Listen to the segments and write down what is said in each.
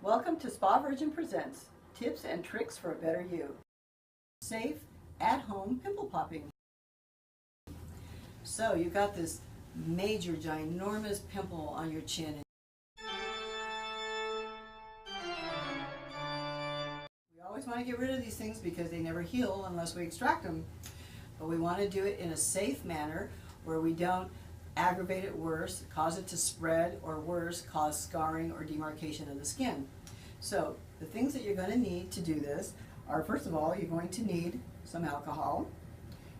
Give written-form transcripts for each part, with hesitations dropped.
Welcome to Spa Virgin Presents Tips and Tricks for a Better You. Safe, at-home pimple popping. So you've got this major, ginormous pimple on your chin. We always want to get rid of these things because they never heal unless we extract them. But we want to do it in a safe manner where we don't aggravate it worse, cause it to spread, or worse, cause scarring or demarcation of the skin. So the things that you're going to need to do this are, first of all, you're going to need some alcohol.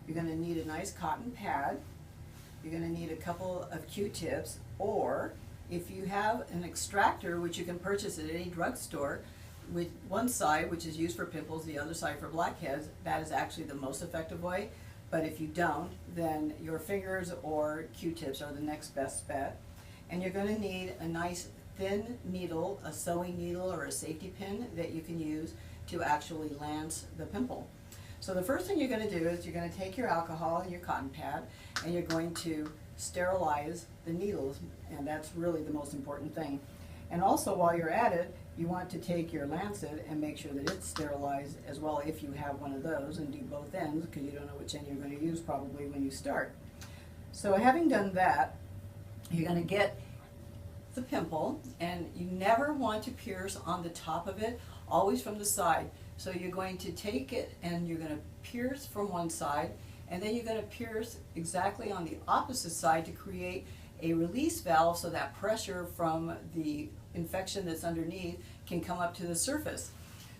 You're going to need a nice cotton pad. You're going to need a couple of Q-tips, or if you have an extractor, which you can purchase at any drugstore, with one side, which is used for pimples, the other side for blackheads, that is actually the most effective way. But if you don't, then your fingers or Q-tips are the next best bet. And you're going to need a nice thin needle, a sewing needle or a safety pin that you can use to actually lance the pimple. So the first thing you're going to do is you're going to take your alcohol and your cotton pad and you're going to sterilize the needles, and that's really the most important thing. And also, while you're at it, you want to take your lancet and make sure that it's sterilized as well if you have one of those, and do both ends because you don't know which end you're going to use probably when you start. So having done that, you're going to get the pimple, and you never want to pierce on the top of it, always from the side. So you're going to take it and you're going to pierce from one side, and then you're going to pierce exactly on the opposite side to create a release valve so that pressure from the infection that's underneath can come up to the surface.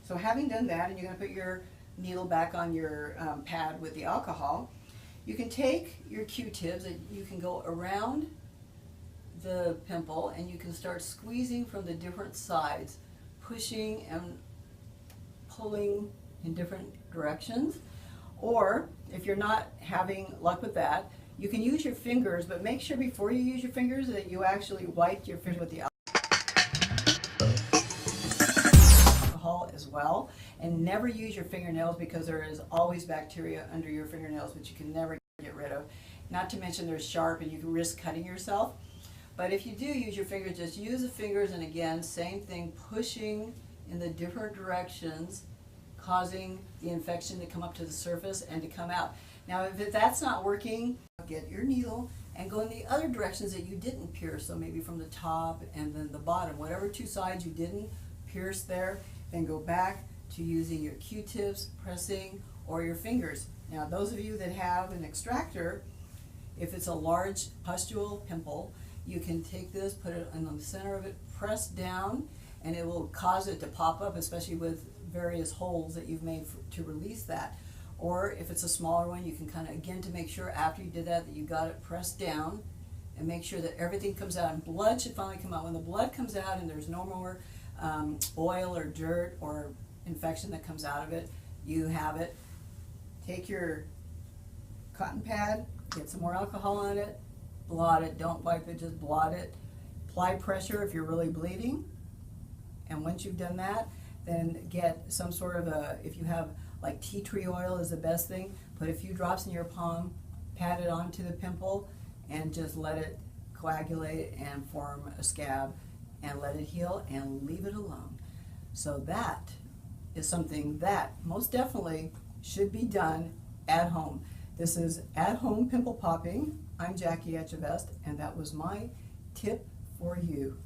So having done that, and you're going to put your needle back on your pad with the alcohol, you can take your Q-tips and you can go around the pimple and you can start squeezing from the different sides, pushing and pulling in different directions. Or if you're not having luck with that, you can use your fingers, but make sure before you use your fingers that you actually wipe your fingers with the alcohol as well. And never use your fingernails because there is always bacteria under your fingernails which you can never get rid of. Not to mention they're sharp and you can risk cutting yourself. But if you do use your fingers, just use the fingers, and again, same thing, pushing in the different directions, causing the infection to come up to the surface and to come out. Now, if that's not working, get your needle and go in the other directions that you didn't pierce. So maybe from the top and then the bottom, whatever two sides you didn't pierce there, then go back to using your Q-tips, pressing, or your fingers. Now, those of you that have an extractor, if it's a large pustule pimple, you can take this, put it in the center of it, press down, and it will cause it to pop up, especially with various holes that you've made to release that. Or if it's a smaller one, you can kind of, again, to make sure after you did that you got it pressed down and make sure that everything comes out, and blood should finally come out. When the blood comes out and there's no more oil or dirt or infection that comes out of it, you have it. Take your cotton pad, get some more alcohol on it, blot it, don't wipe it, just blot it. Apply pressure if you're really bleeding. And once you've done that, then get some sort of a, if you have like tea tree oil is the best thing, put a few drops in your palm, pat it onto the pimple, and just let it coagulate and form a scab, and let it heal and leave it alone. So that is something that most definitely should be done at home. This is at-home pimple popping. I'm Jackie Etchevest, and that was my tip for you.